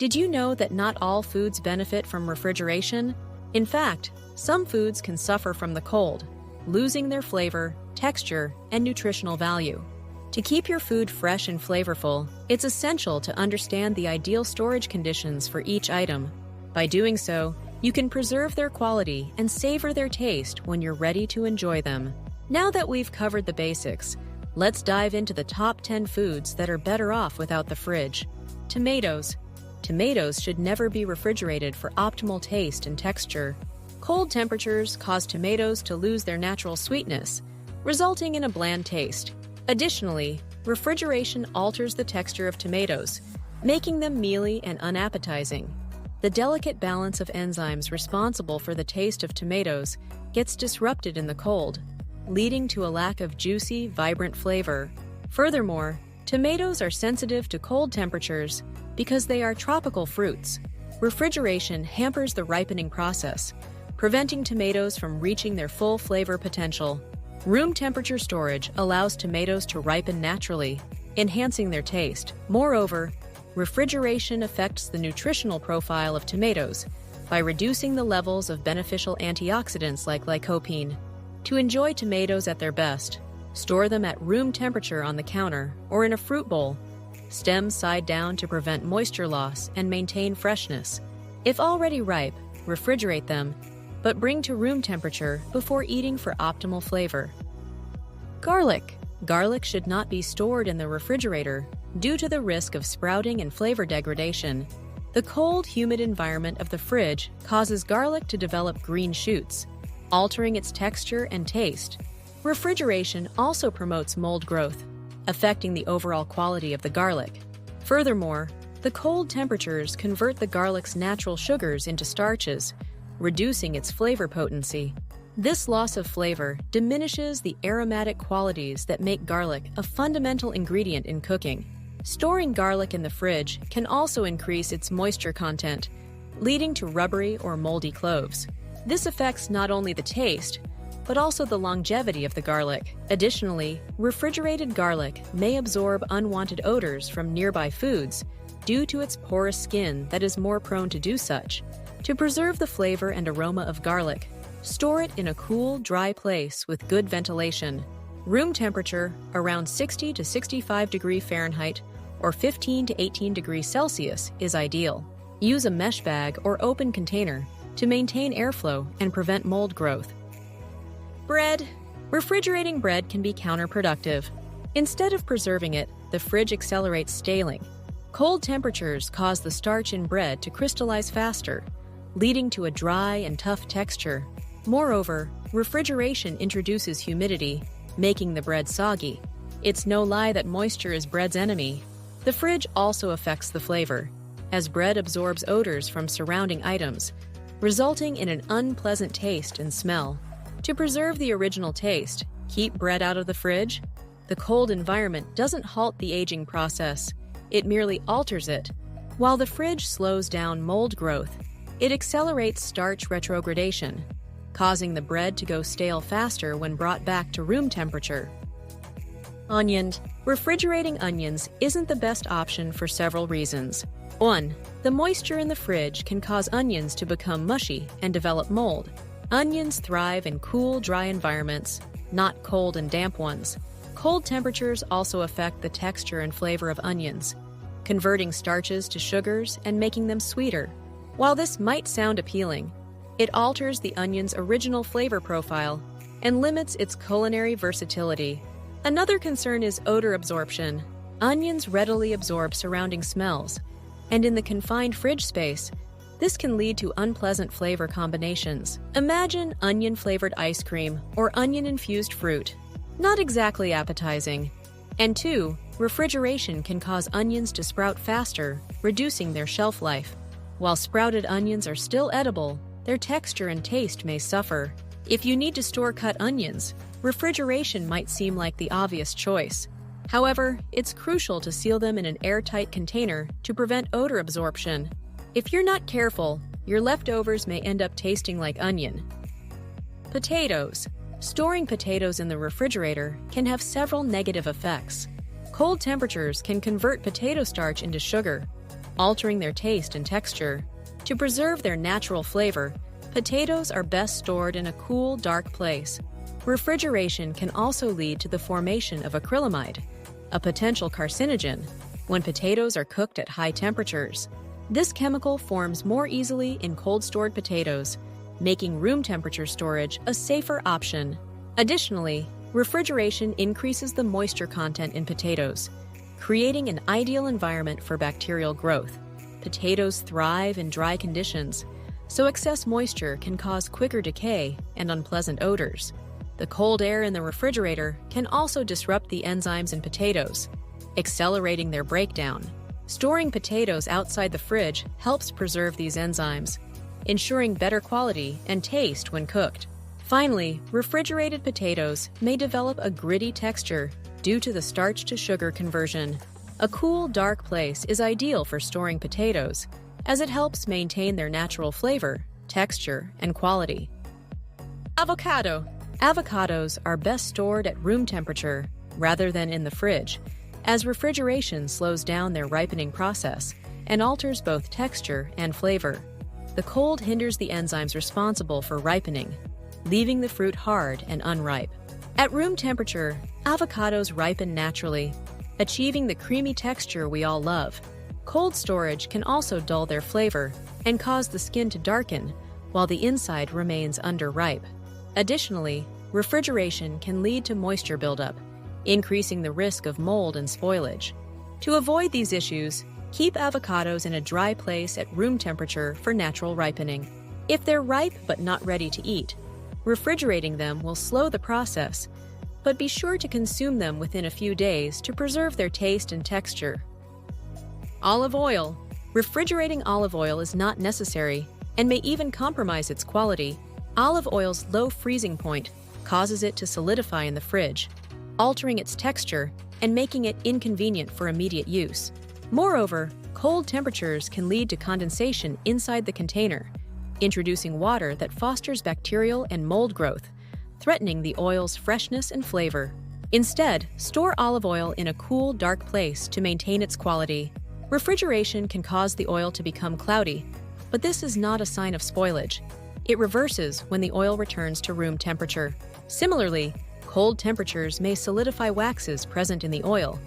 Did you know that not all foods benefit from refrigeration? In fact, some foods can suffer from the cold, losing their flavor, texture, and nutritional value. To keep your food fresh and flavorful, it's essential to understand the ideal storage conditions for each item. By doing so, you can preserve their quality and savor their taste when you're ready to enjoy them. Now that we've covered the basics, let's dive into the top 10 foods that are better off without the fridge. Tomatoes. Tomatoes should never be refrigerated for optimal taste and texture. Cold temperatures cause tomatoes to lose their natural sweetness, resulting in a bland taste. Additionally, refrigeration alters the texture of tomatoes, making them mealy and unappetizing. The delicate balance of enzymes responsible for the taste of tomatoes gets disrupted in the cold, leading to a lack of juicy, vibrant flavor. Furthermore, tomatoes are sensitive to cold temperatures because they are tropical fruits. Refrigeration hampers the ripening process, preventing tomatoes from reaching their full flavor potential. Room temperature storage allows tomatoes to ripen naturally, enhancing their taste. Moreover, refrigeration affects the nutritional profile of tomatoes by reducing the levels of beneficial antioxidants like lycopene. To enjoy tomatoes at their best, store them at room temperature on the counter or in a fruit bowl. Stems side down to prevent moisture loss and maintain freshness. If already ripe, refrigerate them, but bring to room temperature before eating for optimal flavor. Garlic. Garlic should not be stored in the refrigerator due to the risk of sprouting and flavor degradation. The cold, humid environment of the fridge causes garlic to develop green shoots, altering its texture and taste. Refrigeration also promotes mold growth, affecting the overall quality of the garlic. Furthermore, the cold temperatures convert the garlic's natural sugars into starches, reducing its flavor potency. This loss of flavor diminishes the aromatic qualities that make garlic a fundamental ingredient in cooking. Storing garlic in the fridge can also increase its moisture content, leading to rubbery or moldy cloves. This affects not only the taste, but also the longevity of the garlic. Additionally, refrigerated garlic may absorb unwanted odors from nearby foods due to its porous skin that is more prone to do such. To preserve the flavor and aroma of garlic, store it in a cool, dry place with good ventilation. Room temperature around 60 to 65 degrees Fahrenheit or 15 to 18 degrees Celsius is ideal. Use a mesh bag or open container to maintain airflow and prevent mold growth. Bread. Refrigerating bread can be counterproductive. Instead of preserving it, the fridge accelerates staling. Cold temperatures cause the starch in bread to crystallize faster, leading to a dry and tough texture. Moreover, refrigeration introduces humidity, making the bread soggy. It's no lie that moisture is bread's enemy. The fridge also affects the flavor, as bread absorbs odors from surrounding items, resulting in an unpleasant taste and smell. To preserve the original taste, keep bread out of the fridge. The cold environment doesn't halt the aging process, it merely alters it. While the fridge slows down mold growth, it accelerates starch retrogradation, causing the bread to go stale faster when brought back to room temperature. Onion. Refrigerating onions isn't the best option for several reasons. 1. The moisture in the fridge can cause onions to become mushy and develop mold. Onions thrive in cool, dry environments, not cold and damp ones. Cold temperatures also affect the texture and flavor of onions, converting starches to sugars and making them sweeter. While this might sound appealing, it alters the onion's original flavor profile and limits its culinary versatility. Another concern is odor absorption. Onions readily absorb surrounding smells, and in the confined fridge space, this can lead to unpleasant flavor combinations. Imagine onion-flavored ice cream or onion-infused fruit. Not exactly appetizing. And 2, refrigeration can cause onions to sprout faster, reducing their shelf life. While sprouted onions are still edible, their texture and taste may suffer. If you need to store cut onions, refrigeration might seem like the obvious choice. However, it's crucial to seal them in an airtight container to prevent odor absorption. If you're not careful, your leftovers may end up tasting like onion. Potatoes. Storing potatoes in the refrigerator can have several negative effects. Cold temperatures can convert potato starch into sugar, altering their taste and texture. To preserve their natural flavor, potatoes are best stored in a cool, dark place. Refrigeration can also lead to the formation of acrylamide, a potential carcinogen, when potatoes are cooked at high temperatures. This chemical forms more easily in cold-stored potatoes, making room temperature storage a safer option. Additionally, refrigeration increases the moisture content in potatoes, creating an ideal environment for bacterial growth. Potatoes thrive in dry conditions, so excess moisture can cause quicker decay and unpleasant odors. The cold air in the refrigerator can also disrupt the enzymes in potatoes, accelerating their breakdown. Storing potatoes outside the fridge helps preserve these enzymes, ensuring better quality and taste when cooked. Finally, refrigerated potatoes may develop a gritty texture due to the starch-to-sugar conversion. A cool, dark place is ideal for storing potatoes, as it helps maintain their natural flavor, texture, and quality. Avocado. Avocados are best stored at room temperature rather than in the fridge, as refrigeration slows down their ripening process and alters both texture and flavor. The cold hinders the enzymes responsible for ripening, leaving the fruit hard and unripe. At room temperature, avocados ripen naturally, achieving the creamy texture we all love. Cold storage can also dull their flavor and cause the skin to darken, while the inside remains underripe. Additionally, refrigeration can lead to moisture buildup, increasing the risk of mold and spoilage. To avoid these issues, keep avocados in a dry place at room temperature for natural ripening. If they're ripe but not ready to eat, refrigerating them will slow the process, but be sure to consume them within a few days to preserve their taste and texture. Olive oil. Refrigerating olive oil is not necessary and may even compromise its quality. Olive oil's low freezing point causes it to solidify in the fridge, altering its texture and making it inconvenient for immediate use. Moreover, cold temperatures can lead to condensation inside the container, introducing water that fosters bacterial and mold growth, threatening the oil's freshness and flavor. Instead, store olive oil in a cool, dark place to maintain its quality. Refrigeration can cause the oil to become cloudy, but this is not a sign of spoilage. It reverses when the oil returns to room temperature. Similarly, cold temperatures may solidify waxes present in the oil,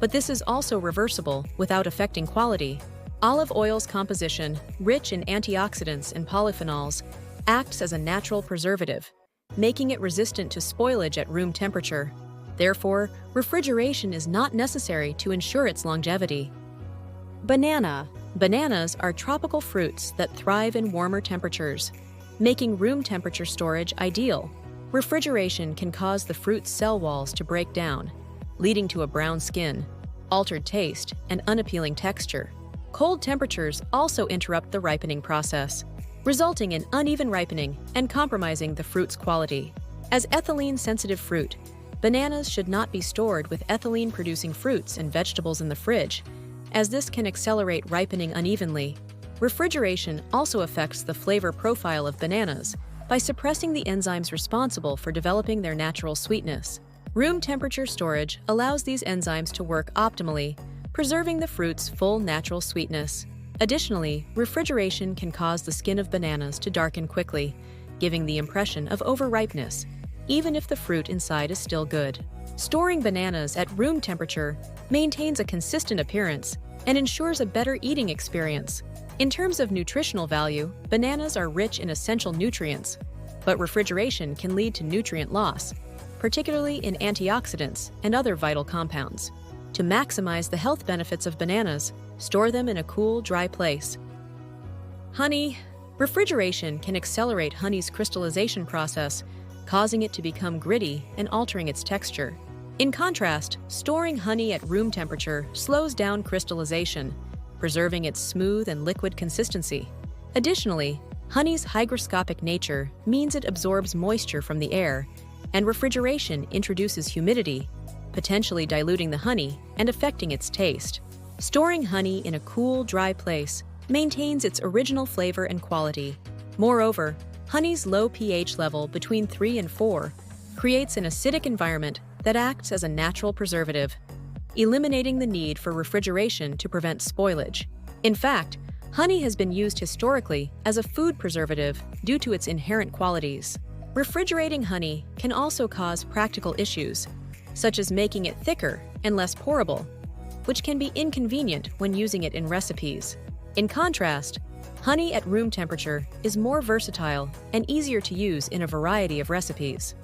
but this is also reversible without affecting quality. Olive oil's composition, rich in antioxidants and polyphenols, acts as a natural preservative, making it resistant to spoilage at room temperature. Therefore, refrigeration is not necessary to ensure its longevity. Banana. Bananas are tropical fruits that thrive in warmer temperatures, making room temperature storage ideal. Refrigeration can cause the fruit's cell walls to break down, leading to a brown skin, altered taste, and unappealing texture. Cold temperatures also interrupt the ripening process, resulting in uneven ripening and compromising the fruit's quality. As ethylene-sensitive fruit, bananas should not be stored with ethylene-producing fruits and vegetables in the fridge, as this can accelerate ripening unevenly. Refrigeration also affects the flavor profile of bananas by suppressing the enzymes responsible for developing their natural sweetness. Room temperature storage allows these enzymes to work optimally, preserving the fruit's full natural sweetness. Additionally, refrigeration can cause the skin of bananas to darken quickly, giving the impression of overripeness, even if the fruit inside is still good. Storing bananas at room temperature maintains a consistent appearance and ensures a better eating experience. In terms of nutritional value, bananas are rich in essential nutrients, but refrigeration can lead to nutrient loss, particularly in antioxidants and other vital compounds. To maximize the health benefits of bananas, store them in a cool, dry place. Honey. Refrigeration can accelerate honey's crystallization process, causing it to become gritty and altering its texture. In contrast, storing honey at room temperature slows down crystallization, preserving its smooth and liquid consistency. Additionally, honey's hygroscopic nature means it absorbs moisture from the air, and refrigeration introduces humidity, potentially diluting the honey and affecting its taste. Storing honey in a cool, dry place maintains its original flavor and quality. Moreover, honey's low pH level between 3 and 4 creates an acidic environment that acts as a natural preservative, eliminating the need for refrigeration to prevent spoilage. In fact, honey has been used historically as a food preservative due to its inherent qualities. Refrigerating honey can also cause practical issues, such as making it thicker and less pourable, which can be inconvenient when using it in recipes. In contrast, honey at room temperature is more versatile and easier to use in a variety of recipes.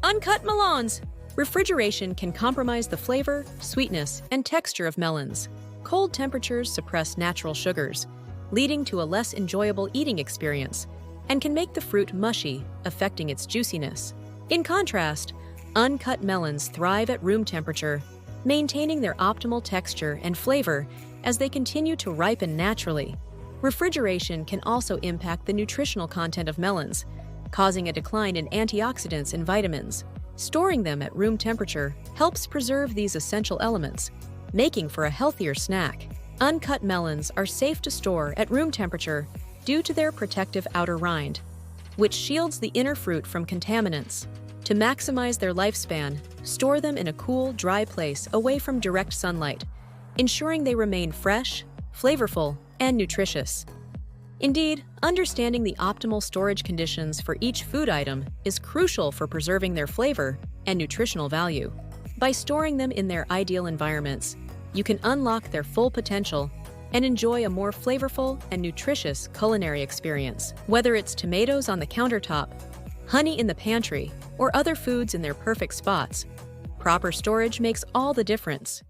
Uncut melons! Refrigeration can compromise the flavor, sweetness, and texture of melons. Cold temperatures suppress natural sugars, leading to a less enjoyable eating experience, and can make the fruit mushy, affecting its juiciness. In contrast, uncut melons thrive at room temperature, maintaining their optimal texture and flavor as they continue to ripen naturally. Refrigeration can also impact the nutritional content of melons, causing a decline in antioxidants and vitamins. Storing them at room temperature helps preserve these essential elements, making for a healthier snack. Uncut melons are safe to store at room temperature due to their protective outer rind, which shields the inner fruit from contaminants. To maximize their lifespan, store them in a cool, dry place away from direct sunlight, ensuring they remain fresh, flavorful, and nutritious. Indeed, understanding the optimal storage conditions for each food item is crucial for preserving their flavor and nutritional value. By storing them in their ideal environments, you can unlock their full potential and enjoy a more flavorful and nutritious culinary experience. Whether it's tomatoes on the countertop, honey in the pantry, or other foods in their perfect spots, proper storage makes all the difference.